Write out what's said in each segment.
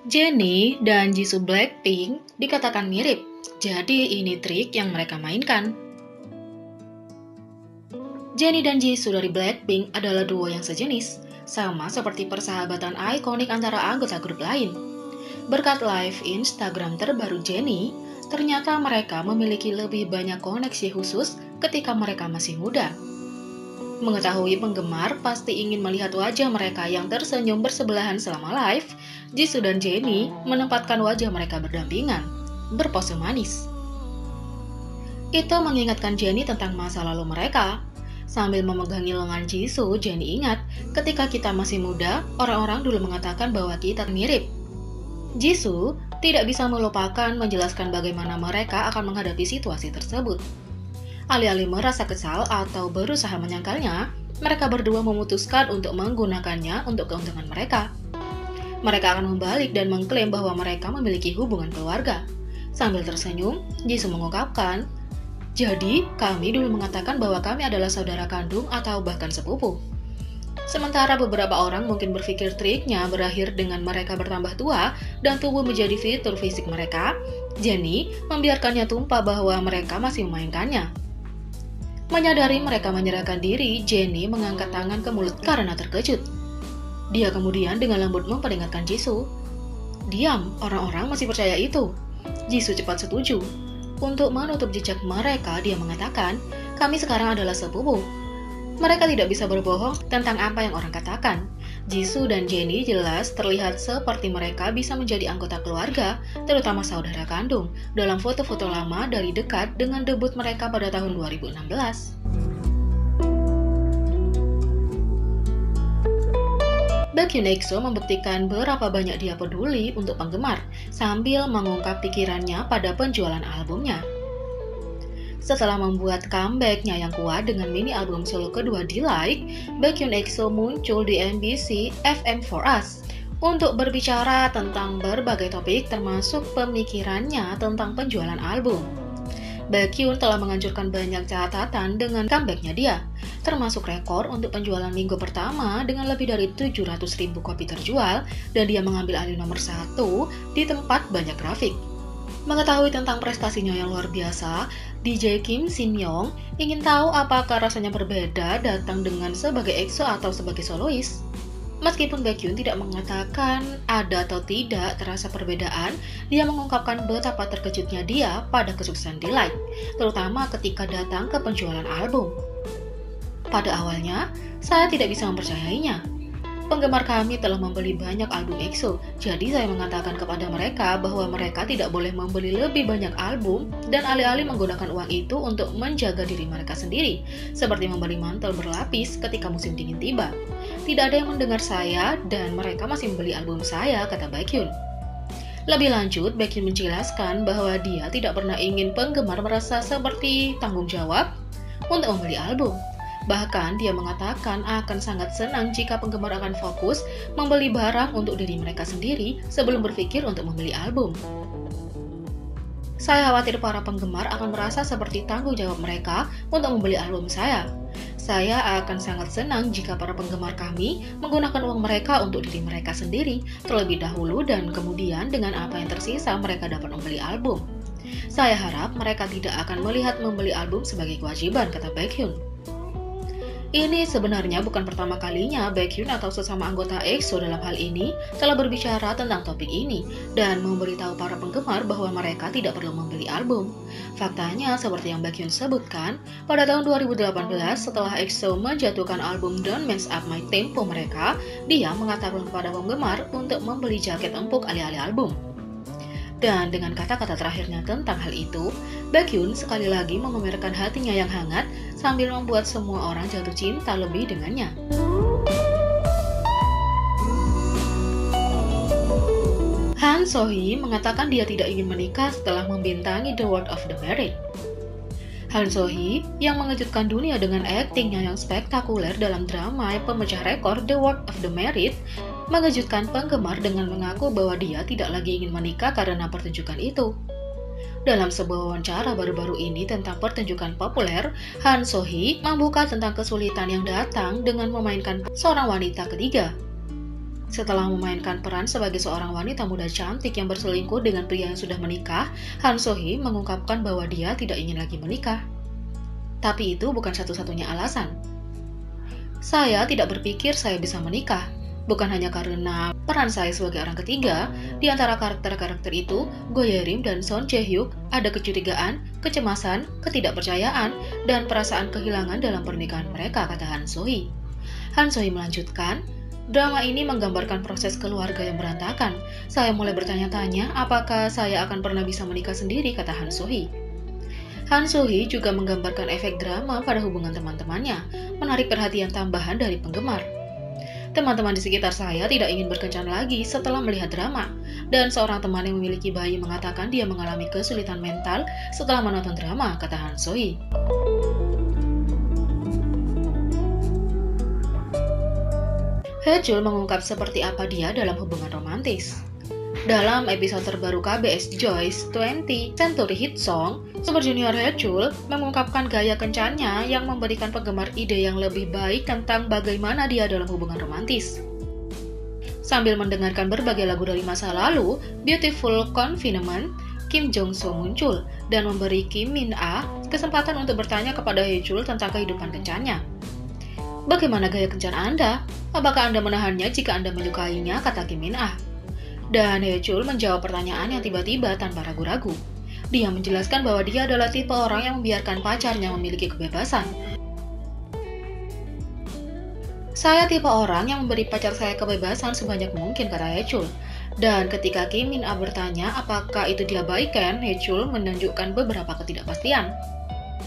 Jennie dan Jisoo Blackpink dikatakan mirip, jadi ini trik yang mereka mainkan. Jennie dan Jisoo dari Blackpink adalah duo yang sejenis, sama seperti persahabatan ikonik antara anggota grup lain. Berkat live Instagram terbaru Jennie, ternyata mereka memiliki lebih banyak koneksi khusus ketika mereka masih muda. Mengetahui penggemar pasti ingin melihat wajah mereka yang tersenyum bersebelahan selama live, Jisoo dan Jennie menempatkan wajah mereka berdampingan, berpose manis. Itu mengingatkan Jennie tentang masa lalu mereka. Sambil memegangi lengan Jisoo, Jennie ingat, ketika kita masih muda, orang-orang dulu mengatakan bahwa kita mirip. Jisoo tidak bisa melupakan menjelaskan bagaimana mereka akan menghadapi situasi tersebut. Alih-alih merasa kesal atau berusaha menyangkalnya, mereka berdua memutuskan untuk menggunakannya untuk keuntungan mereka. Mereka akan membalik dan mengklaim bahwa mereka memiliki hubungan keluarga. Sambil tersenyum, Jisoo mengungkapkan, "Jadi, kami dulu mengatakan bahwa kami adalah saudara kandung atau bahkan sepupu." Sementara beberapa orang mungkin berpikir triknya berakhir dengan mereka bertambah tua dan tubuh menjadi fitur fisik mereka, Jennie membiarkannya tumpah bahwa mereka masih memainkannya. Menyadari mereka menyerahkan diri, Jennie mengangkat tangan ke mulut karena terkejut. Dia kemudian dengan lembut memperingatkan Jisoo. "Diam, orang-orang masih percaya itu." Jisoo cepat setuju. Untuk menutup jejak mereka, dia mengatakan, "Kami sekarang adalah sepupu." Mereka tidak bisa berbohong tentang apa yang orang katakan. Jisoo dan Jennie jelas terlihat seperti mereka bisa menjadi anggota keluarga, terutama saudara kandung, dalam foto-foto lama dari dekat dengan debut mereka pada tahun 2016. Baekhyun EXO membuktikan berapa banyak dia peduli untuk penggemar, sambil mengungkap pikirannya pada penjualan albumnya. Setelah membuat comeback-nya yang kuat dengan mini album solo kedua D-Like, Baekhyun EXO muncul di MBC FM For Us untuk berbicara tentang berbagai topik termasuk pemikirannya tentang penjualan album. Baekhyun telah menghancurkan banyak catatan dengan comeback-nya dia, termasuk rekor untuk penjualan minggu pertama dengan lebih dari 700.000 kopi terjual, dan dia mengambil alih nomor 1 di tempat banyak grafik. Mengetahui tentang prestasinya yang luar biasa, DJ Kim Shin Young ingin tahu apakah rasanya berbeda datang dengan sebagai EXO atau sebagai solois. Meskipun Baekhyun tidak mengatakan ada atau tidak terasa perbedaan, dia mengungkapkan betapa terkejutnya dia pada kesuksesan D-Like, terutama ketika datang ke penjualan album. "Pada awalnya, saya tidak bisa mempercayainya. Penggemar kami telah membeli banyak album EXO, jadi saya mengatakan kepada mereka bahwa mereka tidak boleh membeli lebih banyak album dan alih-alih menggunakan uang itu untuk menjaga diri mereka sendiri, seperti membeli mantel berlapis ketika musim dingin tiba. Tidak ada yang mendengar saya dan mereka masih membeli album saya," kata Baekhyun. Lebih lanjut, Baekhyun menjelaskan bahwa dia tidak pernah ingin penggemar merasa seperti tanggung jawab untuk membeli album. Bahkan dia mengatakan akan sangat senang jika penggemar akan fokus membeli barang untuk diri mereka sendiri sebelum berpikir untuk membeli album. "Saya khawatir para penggemar akan merasa seperti tanggung jawab mereka untuk membeli album saya. Saya akan sangat senang jika para penggemar kami menggunakan uang mereka untuk diri mereka sendiri terlebih dahulu dan kemudian dengan apa yang tersisa mereka dapat membeli album. Saya harap mereka tidak akan melihat membeli album sebagai kewajiban," kata Baekhyun. Ini sebenarnya bukan pertama kalinya Baekhyun atau sesama anggota EXO dalam hal ini telah berbicara tentang topik ini dan memberitahu para penggemar bahwa mereka tidak perlu membeli album. Faktanya, seperti yang Baekhyun sebutkan, pada tahun 2018 setelah EXO menjatuhkan album Don't Mess Up My Tempo mereka, dia mengatakan kepada penggemar untuk membeli jaket empuk alih-alih album. Dan dengan kata-kata terakhirnya tentang hal itu, Baekhyun sekali lagi memamerkan hatinya yang hangat sambil membuat semua orang jatuh cinta lebih dengannya. Han So-hee mengatakan dia tidak ingin menikah setelah membintangi The World of the Married. Han So-hee yang mengejutkan dunia dengan aktingnya yang spektakuler dalam drama pemecah rekor The World of the Married, mengejutkan penggemar dengan mengaku bahwa dia tidak lagi ingin menikah karena pertunjukan itu. Dalam sebuah wawancara baru-baru ini tentang pertunjukan populer, Han So-hee membuka tentang kesulitan yang datang dengan memainkan seorang wanita ketiga. Setelah memainkan peran sebagai seorang wanita muda cantik yang berselingkuh dengan pria yang sudah menikah, Han So-hee mengungkapkan bahwa dia tidak ingin lagi menikah. Tapi itu bukan satu-satunya alasan. Saya tidak berpikir saya bisa menikah, bukan hanya karena peran saya sebagai orang ketiga. Di antara karakter-karakter itu, Go Ye-rim dan Son Jae-hyuk ada kecurigaan, kecemasan, ketidakpercayaan, dan perasaan kehilangan dalam pernikahan mereka, kata Han So-hee. Han So-hee melanjutkan, drama ini menggambarkan proses keluarga yang berantakan. Saya mulai bertanya-tanya apakah saya akan pernah bisa menikah sendiri, kata Han So-hee. Han So-hee juga menggambarkan efek drama pada hubungan teman-temannya, menarik perhatian tambahan dari penggemar. Teman-teman di sekitar saya tidak ingin berkencan lagi setelah melihat drama, dan seorang teman yang memiliki bayi mengatakan dia mengalami kesulitan mental setelah menonton drama, kata Han So-hee. Haechul mengungkap seperti apa dia dalam hubungan romantis. Dalam episode terbaru KBS Joyce 20 Century Hit Song, Super Junior Haechul mengungkapkan gaya kencannya yang memberikan penggemar ide yang lebih baik tentang bagaimana dia dalam hubungan romantis. Sambil mendengarkan berbagai lagu dari masa lalu, Beautiful Confinement, Kim Jong-soo muncul dan memberi Kim Min-ah kesempatan untuk bertanya kepada Haechul tentang kehidupan kencannya. Bagaimana gaya kencan Anda? Apakah Anda menahannya jika Anda menyukainya? Kata Kim Min-ah. Dan Haechul menjawab pertanyaan yang tiba-tiba tanpa ragu-ragu. Dia menjelaskan bahwa dia adalah tipe orang yang membiarkan pacarnya memiliki kebebasan. Saya tipe orang yang memberi pacar saya kebebasan sebanyak mungkin, kata Haechul. Dan ketika Kim Min-ah bertanya apakah itu diabaikan, Haechul menunjukkan beberapa ketidakpastian.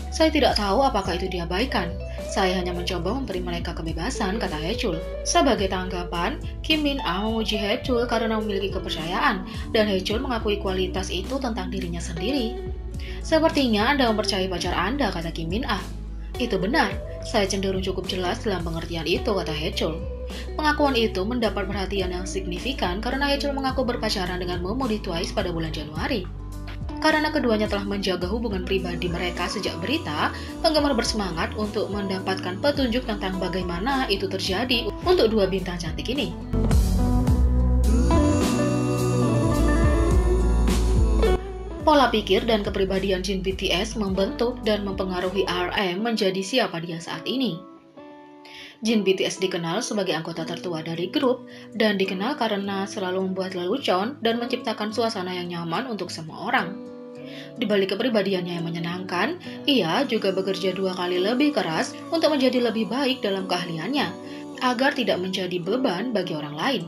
Saya tidak tahu apakah itu diabaikan. Saya hanya mencoba memberi mereka kebebasan, kata Haechul. Sebagai tanggapan, Kim Min-ah memuji Haechul karena memiliki kepercayaan, dan Haechul mengakui kualitas itu tentang dirinya sendiri. Sepertinya Anda mempercayai pacar Anda, kata Kim Min-ah. Itu benar, saya cenderung cukup jelas dalam pengertian itu, kata Haechul. Pengakuan itu mendapat perhatian yang signifikan karena Haechul mengaku berpacaran dengan Momodi Twice pada bulan Januari. Karena keduanya telah menjaga hubungan pribadi mereka sejak berita, penggemar bersemangat untuk mendapatkan petunjuk tentang bagaimana itu terjadi untuk dua bintang cantik ini. Pola pikir dan kepribadian Jin BTS membentuk dan mempengaruhi RM menjadi siapa dia saat ini. Jin BTS dikenal sebagai anggota tertua dari grup dan dikenal karena selalu membuat lelucon dan menciptakan suasana yang nyaman untuk semua orang. Di balik kepribadiannya yang menyenangkan, ia juga bekerja 2 kali lebih keras untuk menjadi lebih baik dalam keahliannya, agar tidak menjadi beban bagi orang lain.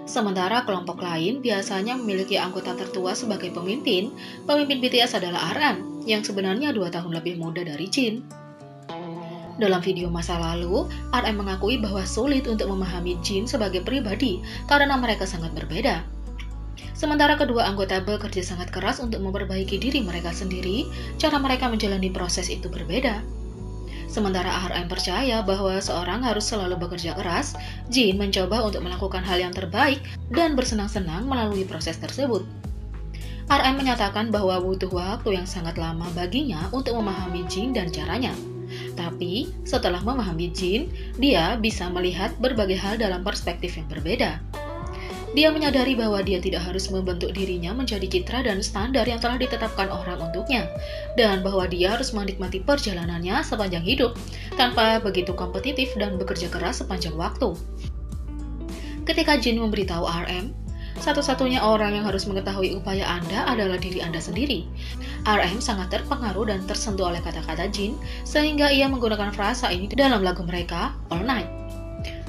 Sementara kelompok lain biasanya memiliki anggota tertua sebagai pemimpin BTS adalah RM, yang sebenarnya 2 tahun lebih muda dari Jin. Dalam video masa lalu, RM mengakui bahwa sulit untuk memahami Jin sebagai pribadi karena mereka sangat berbeda. Sementara kedua anggota bekerja sangat keras untuk memperbaiki diri mereka sendiri, cara mereka menjalani proses itu berbeda. Sementara RM percaya bahwa seorang harus selalu bekerja keras, Jin mencoba untuk melakukan hal yang terbaik dan bersenang-senang melalui proses tersebut. RM menyatakan bahwa butuh waktu yang sangat lama baginya untuk memahami Jin dan caranya. Tapi, setelah memahami Jin, dia bisa melihat berbagai hal dalam perspektif yang berbeda. Dia menyadari bahwa dia tidak harus membentuk dirinya menjadi citra dan standar yang telah ditetapkan orang untuknya, dan bahwa dia harus menikmati perjalanannya sepanjang hidup, tanpa begitu kompetitif dan bekerja keras sepanjang waktu. Ketika Jin memberitahu RM, satu-satunya orang yang harus mengetahui upaya Anda adalah diri Anda sendiri. RM sangat terpengaruh dan tersentuh oleh kata-kata Jin, sehingga ia menggunakan frasa ini dalam lagu mereka, All Night.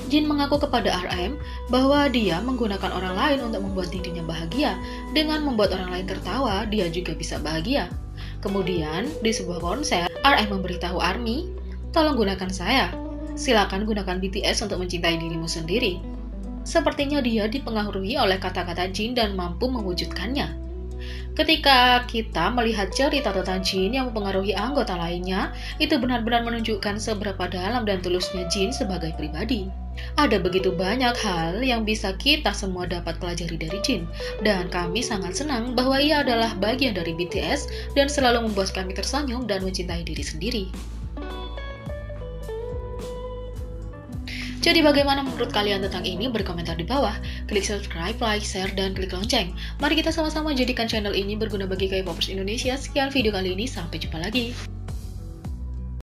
Jin mengaku kepada RM bahwa dia menggunakan orang lain untuk membuat dirinya bahagia. Dengan membuat orang lain tertawa, dia juga bisa bahagia. Kemudian, di sebuah konser, RM memberitahu ARMY, tolong gunakan saya. Silakan gunakan BTS untuk mencintai dirimu sendiri. Sepertinya dia dipengaruhi oleh kata-kata Jin dan mampu mewujudkannya. Ketika kita melihat cerita tentang Jin yang mempengaruhi anggota lainnya, itu benar-benar menunjukkan seberapa dalam dan tulusnya Jin sebagai pribadi. Ada begitu banyak hal yang bisa kita semua dapat pelajari dari Jin, dan kami sangat senang bahwa ia adalah bagian dari BTS dan selalu membuat kami tersenyum dan mencintai diri sendiri. Jadi bagaimana menurut kalian tentang ini? Berkomentar di bawah. Klik subscribe, like, share, dan klik lonceng. Mari kita sama-sama jadikan channel ini berguna bagi K-popers Indonesia. Sekian video kali ini, sampai jumpa lagi.